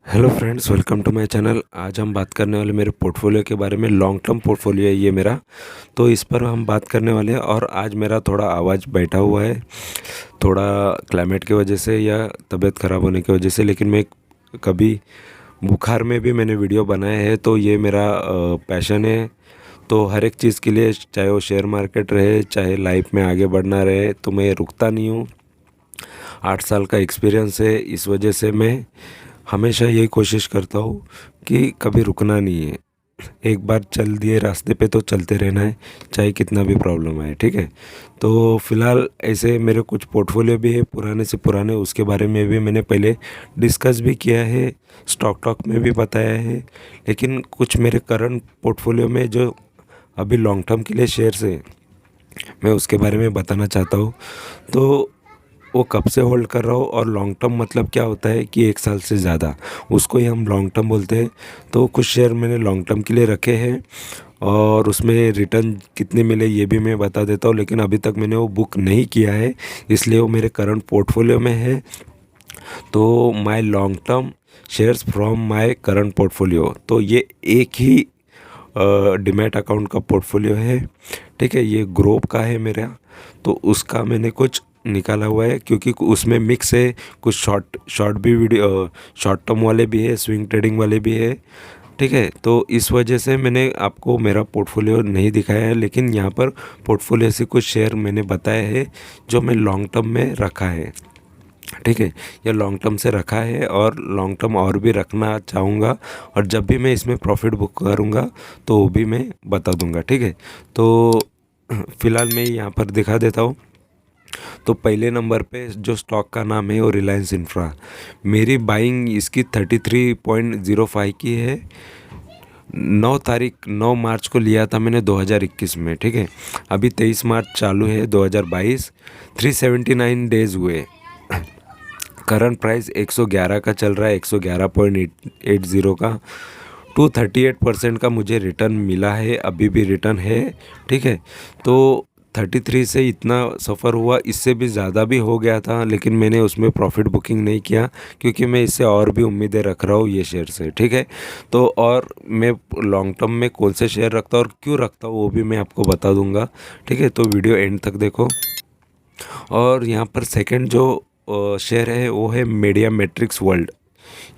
Hello friends, welcome to my channel. आज हम बात करने वाले मेरे पोर्टफोलियो के बारे में। लॉन्ग टर्म पोर्टफोलियो है ये मेरा, तो इस पर हम बात करने वाले हैं। और आज मेरा थोड़ा आवाज़ बैठा हुआ है, थोड़ा क्लाइमेट की वजह से या तबीयत ख़राब होने की वजह से। लेकिन मैं कभी बुखार में भी मैंने वीडियो बनाए हैं, तो ये मेरा पैशन है। तो हर एक चीज़ के लिए, चाहे वो शेयर मार्केट रहे, चाहे लाइफ में आगे बढ़ना रहे, तो मैं रुकता नहीं हूँ। 8 साल का एक्सपीरियंस है, इस वजह से मैं हमेशा यही कोशिश करता हूँ कि कभी रुकना नहीं है। एक बार चल दिए रास्ते पे तो चलते रहना है, चाहे कितना भी प्रॉब्लम आए। ठीक है। तो फिलहाल ऐसे मेरे कुछ पोर्टफोलियो भी है, पुराने से पुराने, उसके बारे में भी मैंने पहले डिस्कस भी किया है, स्टॉक टॉक में भी बताया है। लेकिन कुछ मेरे करंट पोर्टफोलियो में जो अभी लॉन्ग टर्म के लिए शेयर्स है, मैं उसके बारे में बताना चाहता हूँ। तो वो कब से होल्ड कर रहा हूँ, और लॉन्ग टर्म मतलब क्या होता है कि 1 साल से ज़्यादा, उसको ही हम लॉन्ग टर्म बोलते हैं। तो कुछ शेयर मैंने लॉन्ग टर्म के लिए रखे हैं, और उसमें रिटर्न कितने मिले ये भी मैं बता देता हूँ। लेकिन अभी तक मैंने वो बुक नहीं किया है, इसलिए वो मेरे करंट पोर्टफोलियो में है। तो my long term shares from my current portfolio, तो ये एक ही डीमैट अकाउंट का पोर्टफोलियो है। ठीक है, ये ग्रोव का है मेरा। तो उसका मैंने कुछ निकाला हुआ है, क्योंकि उसमें मिक्स है, कुछ शॉर्ट शॉर्ट भी वीडियो, शॉर्ट टर्म वाले भी है, स्विंग ट्रेडिंग वाले भी है। ठीक है, तो इस वजह से मैंने आपको मेरा पोर्टफोलियो नहीं दिखाया है। लेकिन यहाँ पर पोर्टफोलियो से कुछ शेयर मैंने बताया है जो मैं लॉन्ग टर्म में रखा है। ठीक है, ये लॉन्ग टर्म से रखा है, और लॉन्ग टर्म और भी रखना चाहूँगा। और जब भी मैं इसमें प्रॉफिट बुक करूँगा तो वो भी मैं बता दूँगा। ठीक है, तो फ़िलहाल मैं यहाँ पर दिखा देता हूँ। तो पहले नंबर पे जो स्टॉक का नाम है वो रिलायंस इंफ्रा। मेरी बाइंग इसकी 33.05 की है। 9 मार्च को लिया था मैंने 2021 में। ठीक है, अभी 23 मार्च चालू है 2022। 379 डेज हुए। करंट प्राइस 111 का चल रहा है, 111.80 का। 238% का मुझे रिटर्न मिला है, अभी भी रिटर्न है। ठीक है, तो 33 से इतना सफ़र हुआ, इससे भी ज़्यादा भी हो गया था, लेकिन मैंने उसमें प्रॉफिट बुकिंग नहीं किया, क्योंकि मैं इससे और भी उम्मीदें रख रहा हूँ ये शेयर से। ठीक है, तो और मैं लॉन्ग टर्म में कौन से शेयर रखता हूँ और क्यों रखता हूँ वो भी मैं आपको बता दूंगा। ठीक है, तो वीडियो एंड तक देखो। और यहाँ पर सेकंड जो शेयर है वो है मीडिया मैट्रिक्स वर्ल्ड।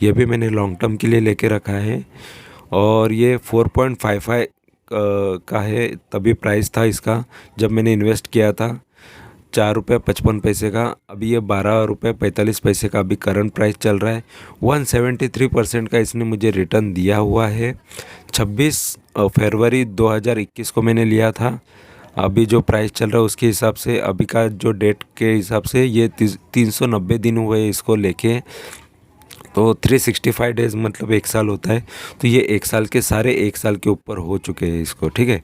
ये भी मैंने लॉन्ग टर्म के लिए लेके रखा है, और ये 4.55 का है। तभी प्राइस था इसका जब मैंने इन्वेस्ट किया था, 4 रुपये 55 पैसे का। अभी ये 12 रुपये 45 पैसे का अभी करंट प्राइस चल रहा है। 173% का इसने मुझे रिटर्न दिया हुआ है। 26 फरवरी 2021 को मैंने लिया था। अभी जो प्राइस चल रहा है उसके हिसाब से, अभी का जो डेट के हिसाब से, ये 390 दिन हुए इसको लेके। तो 365 डेज़ मतलब 1 साल होता है। तो ये 1 साल के सारे 1 साल के ऊपर हो चुके हैं इसको। ठीक है,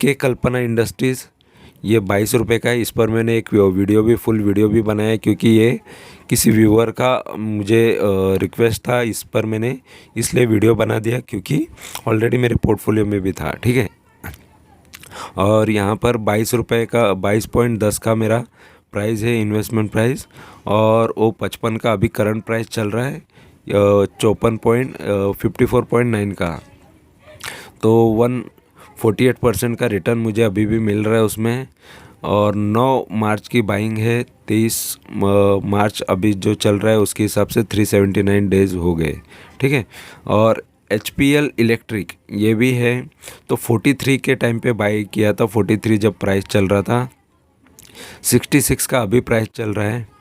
के कल्पना इंडस्ट्रीज़, ये 22 रुपये का है। इस पर मैंने एक वीडियो भी, फुल वीडियो भी बनाया है, क्योंकि ये किसी व्यूअर का मुझे रिक्वेस्ट था। इस पर मैंने इसलिए वीडियो बना दिया, क्योंकि ऑलरेडी मेरे पोर्टफोलियो में भी था। ठीक है, और यहाँ पर 22 रुपये का, 22.10 का मेरा प्राइस है, इन्वेस्टमेंट प्राइस। और वो 55 का अभी करंट प्राइस चल रहा है, 54.9 का। तो 148% का रिटर्न मुझे अभी भी मिल रहा है उसमें। और 9 मार्च की बाइंग है, 23 मार्च अभी जो चल रहा है उसके हिसाब से 379 डेज हो गए। ठीक है, और HPL इलेक्ट्रिक ये भी है। तो 43 के टाइम पे बाई किया था, 43 जब प्राइस चल रहा था। 66 का अभी प्राइस चल रहा है।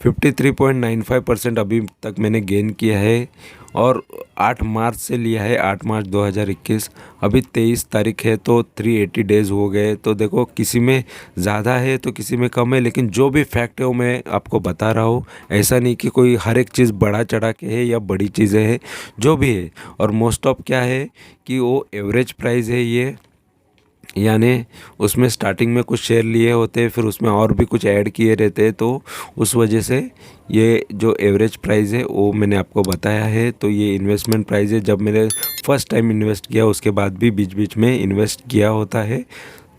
53.95% अभी तक मैंने गेन किया है, और 8 मार्च से लिया है, 8 मार्च 2021। अभी 23 तारीख है, तो 380 डेज़ हो गए। तो देखो, किसी में ज़्यादा है तो किसी में कम है, लेकिन जो भी फैक्ट है वो मैं आपको बता रहा हूँ। ऐसा नहीं कि कोई हर एक चीज़ बढ़ा चढ़ा के है या बड़ी चीज़ें हैं, जो भी है। और मोस्ट ऑफ क्या है कि वो एवरेज प्राइस है ये, यानी उसमें स्टार्टिंग में कुछ शेयर लिए होते हैं, फिर उसमें और भी कुछ ऐड किए रहते हैं। तो उस वजह से ये जो एवरेज प्राइस है वो मैंने आपको बताया है। तो ये इन्वेस्टमेंट प्राइस है, जब मैंने फर्स्ट टाइम इन्वेस्ट किया उसके बाद भी बीच बीच में इन्वेस्ट किया होता है,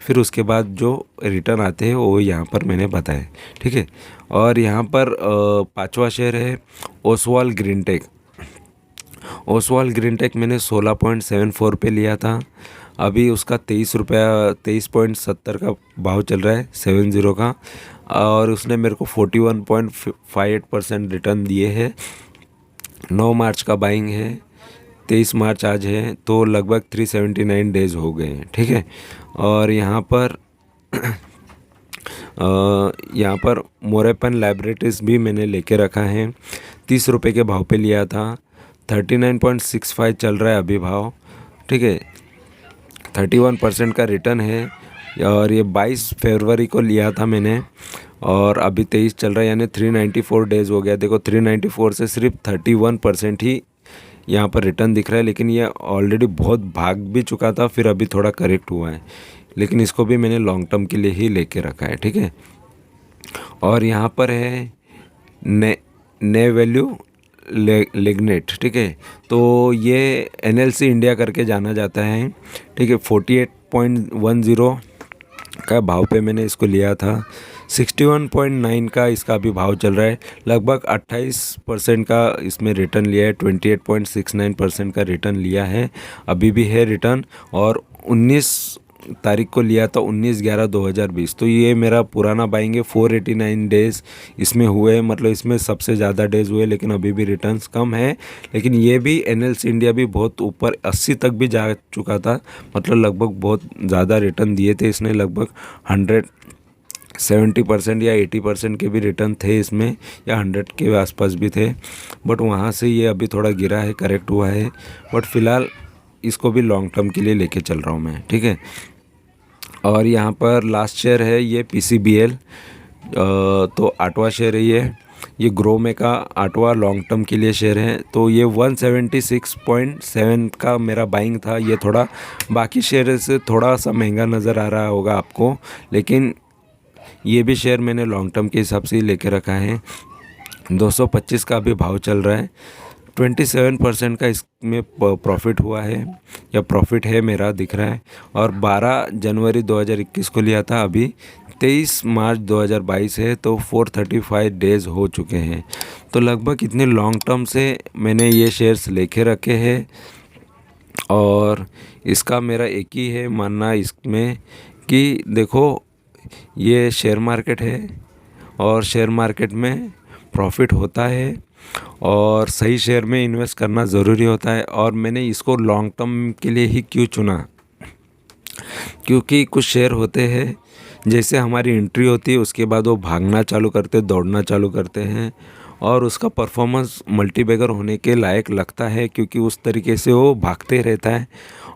फिर उसके बाद जो रिटर्न आते हैं वो यहाँ पर मैंने बताए। ठीक है, और यहाँ पर पांचवा शेयर है Oswal green tech. Oswal greentech मैंने 16.74 पे लिया था। अभी उसका 23.70 का भाव चल रहा है 70 का, और उसने मेरे को 41.58% रिटर्न दिए हैं। 9 मार्च का बाइंग है, 23 मार्च आज है, तो लगभग 379 डेज़ हो गए हैं। ठीक है। और यहाँ पर मोरेपन लैबोरेटरीज भी मैंने लेके रखा है। 30 रुपये के भाव पे लिया था। 39.65 चल रहा है अभी भाव। ठीक है। 31% का रिटर्न है, और ये 22 फरवरी को लिया था मैंने, और अभी 23 चल रहा है, यानी 394 डेज़ हो गया। देखो 394 से सिर्फ 31% ही यहाँ पर रिटर्न दिख रहा है, लेकिन ये ऑलरेडी बहुत भाग भी चुका था, फिर अभी थोड़ा करेक्ट हुआ है, लेकिन इसको भी मैंने लॉन्ग टर्म के लिए ही लेके रखा है। ठीक है। और यहाँ पर है ने वैल्यू लिग्नेट। ठीक है। तो ये एनएलसी इंडिया करके जाना जाता है। ठीक है। 48.10 का भाव पे मैंने इसको लिया था। 61.9 का इसका अभी भाव चल रहा है। लगभग 28% का इसमें रिटर्न लिया है। 28.69% का रिटर्न लिया है, अभी भी है रिटर्न। और 19 तारीख को लिया था, 19/11/2020। तो ये मेरा पुराना बाइंग है। 489 डेज़ इसमें हुए, मतलब इसमें सबसे ज़्यादा डेज़ हुए, लेकिन अभी भी रिटर्न्स कम है। लेकिन ये भी एनएलसी इंडिया भी बहुत ऊपर 80 तक भी जा चुका था, मतलब लगभग बहुत ज़्यादा रिटर्न दिए थे इसने। लगभग 170% या 80% के भी रिटर्न थे इसमें, या 100 के आसपास भी थे। बट वहाँ से ये अभी थोड़ा गिरा है, करेक्ट हुआ है। बट फ़िलहाल इसको भी लॉन्ग टर्म के लिए लेके चल रहा हूँ मैं। ठीक है। और यहाँ पर लास्ट शेयर है ये PCBL, तो 8वां शेयर है ये ग्रोमे का 8वां लॉन्ग टर्म के लिए शेयर है। तो ये 176.7 का मेरा बाइंग था। ये थोड़ा बाकी शेयर से थोड़ा सा महंगा नज़र आ रहा होगा आपको, लेकिन ये भी शेयर मैंने लॉन्ग टर्म के हिसाब से ही लेके रखा है। 225 का भी भाव चल रहा है। 27% का इसमें प्रॉफिट हुआ है, या प्रॉफिट है मेरा दिख रहा है। और 12 जनवरी 2021 को लिया था, अभी 23 मार्च 2022 है, तो 435 डेज़ हो चुके हैं। तो लगभग इतने लॉन्ग टर्म से मैंने ये शेयर्स लेके रखे हैं, और इसका मेरा एक ही है मानना इसमें कि देखो ये शेयर मार्केट है, और शेयर मार्केट में प्रॉफिट होता है, और सही शेयर में इन्वेस्ट करना ज़रूरी होता है। और मैंने इसको लॉन्ग टर्म के लिए ही क्यों चुना, क्योंकि कुछ शेयर होते हैं जैसे हमारी एंट्री होती है, उसके बाद वो भागना चालू करते, दौड़ना चालू करते हैं, और उसका परफॉर्मेंस मल्टीबैगर होने के लायक लगता है, क्योंकि उस तरीके से वो भागते रहता है।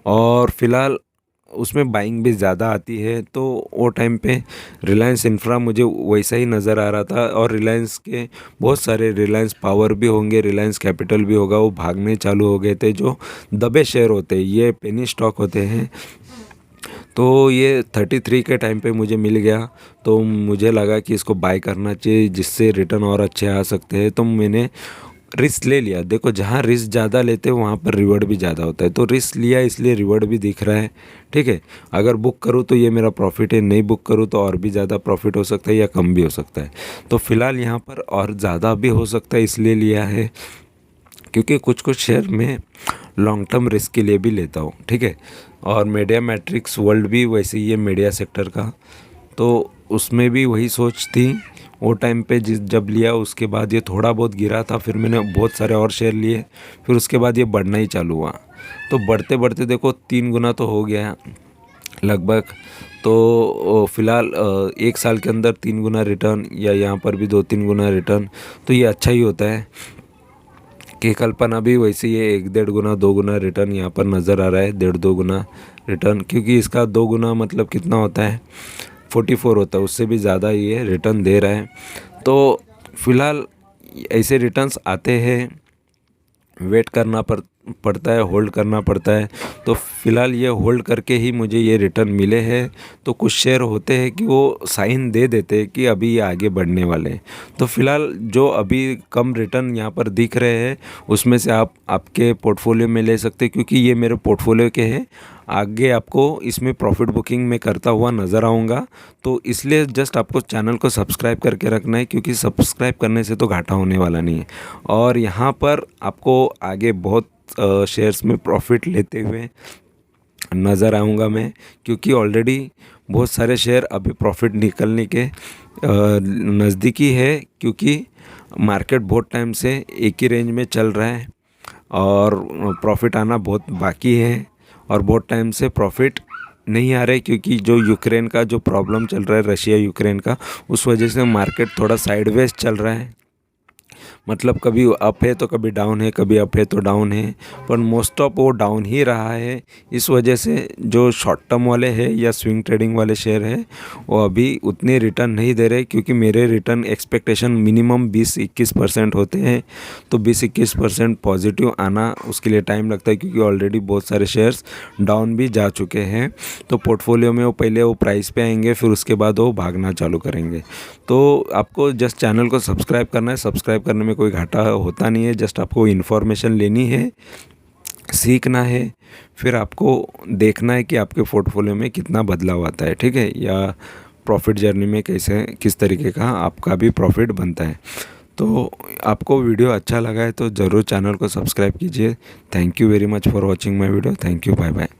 और फिलहाल उसमें बाइंग भी ज़्यादा आती है, तो वो टाइम पे रिलायंस इंफ्रा मुझे वैसा ही नज़र आ रहा था। और रिलायंस के बहुत सारे, रिलायंस पावर भी होंगे, रिलायंस कैपिटल भी होगा, वो भागने चालू हो गए थे। जो दबे शेयर होते हैं, ये पेनी स्टॉक होते हैं। तो ये 33 के टाइम पे मुझे मिल गया, तो मुझे लगा कि इसको बाय करना चाहिए, जिससे रिटर्न और अच्छे आ सकते हैं। तो मैंने रिस्क ले लिया। देखो जहाँ रिस्क ज़्यादा लेते हो वहाँ पर रिवॉर्ड भी ज़्यादा होता है, तो रिस्क लिया इसलिए रिवॉर्ड भी दिख रहा है। ठीक है। अगर बुक करूँ तो ये मेरा प्रॉफिट है, नहीं बुक करूँ तो और भी ज़्यादा प्रॉफिट हो सकता है, या कम भी हो सकता है। तो फ़िलहाल यहाँ पर और ज़्यादा भी हो सकता है, इसलिए लिया है, क्योंकि कुछ कुछ शेयर में लॉन्ग टर्म रिस्क के लिए भी लेता हूँ। ठीक है। और मीडिया मैट्रिक्स वर्ल्ड भी वैसे ही है, मीडिया सेक्टर का, तो उसमें भी वही सोच थी वो टाइम पे। जब लिया उसके बाद ये थोड़ा बहुत गिरा था, फिर मैंने बहुत सारे और शेयर लिए, फिर उसके बाद ये बढ़ना ही चालू हुआ। तो बढ़ते बढ़ते देखो 3 गुना तो हो गया लगभग। तो फ़िलहाल 1 साल के अंदर 3 गुना रिटर्न, या यहाँ पर भी 2-3 गुना रिटर्न, तो ये अच्छा ही होता है। कि कल्पना भी वैसे ही है, 1-1.5 गुना 2 गुना रिटर्न यहाँ पर नज़र आ रहा है। 1.5-2 गुना रिटर्न, क्योंकि इसका 2 गुना मतलब कितना होता है, 44 होता है, उससे भी ज़्यादा ये रिटर्न दे रहा है। तो फिलहाल ऐसे रिटर्न्स आते हैं, वेट करना पड़ता है, होल्ड करना पड़ता है। तो फ़िलहाल ये होल्ड करके ही मुझे ये रिटर्न मिले हैं। तो कुछ शेयर होते हैं कि वो साइन दे देते हैं कि अभी ये आगे बढ़ने वाले हैं। तो फ़िलहाल जो अभी कम रिटर्न यहाँ पर दिख रहे हैं, उसमें से आप आपके पोर्टफोलियो में ले सकते हैं, क्योंकि ये मेरे पोर्टफोलियो के हैं। आगे आपको इसमें प्रॉफिट बुकिंग में करता हुआ नज़र आऊँगा, तो इसलिए जस्ट आपको चैनल को सब्सक्राइब करके रखना है, क्योंकि सब्सक्राइब करने से तो घाटा होने वाला नहीं है। और यहाँ पर आपको आगे बहुत शेयर्स में प्रॉफिट लेते हुए नज़र आऊँगा मैं, क्योंकि ऑलरेडी बहुत सारे शेयर अभी प्रॉफिट निकलने के नज़दीकी है, क्योंकि मार्केट बहुत टाइम से एक ही रेंज में चल रहा है और प्रॉफिट आना बहुत बाकी है और बहुत टाइम से प्रॉफिट नहीं आ रहे, क्योंकि जो यूक्रेन का जो प्रॉब्लम चल रहा है, रशिया यूक्रेन का, उस वजह से मार्केट थोड़ा साइडवेज चल रहा है। मतलब कभी अप है तो कभी डाउन है, कभी अप है तो डाउन है, पर मोस्ट ऑफ वो डाउन ही रहा है। इस वजह से जो शॉर्ट टर्म वाले हैं या स्विंग ट्रेडिंग वाले शेयर हैं वो अभी उतने रिटर्न नहीं दे रहे, क्योंकि मेरे रिटर्न एक्सपेक्टेशन मिनिमम 20-21% होते हैं। तो 20-21% पॉजिटिव आना उसके लिए टाइम लगता है, क्योंकि ऑलरेडी बहुत सारे शेयर्स डाउन भी जा चुके हैं। तो पोर्टफोलियो में वो पहले वो प्राइस पे आएंगे, फिर उसके बाद वो भागना चालू करेंगे। तो आपको जस्ट चैनल को सब्सक्राइब करना है। सब्सक्राइब करने में कोई घाटा होता नहीं है, जस्ट आपको इन्फॉर्मेशन लेनी है, सीखना है, फिर आपको देखना है कि आपके पोर्टफोलियो में कितना बदलाव आता है, ठीक है, या प्रॉफिट जर्नी में कैसे किस तरीके का आपका भी प्रॉफिट बनता है। तो आपको वीडियो अच्छा लगा है तो ज़रूर चैनल को सब्सक्राइब कीजिए। Thank you very much for watching my video. Thank you, bye bye.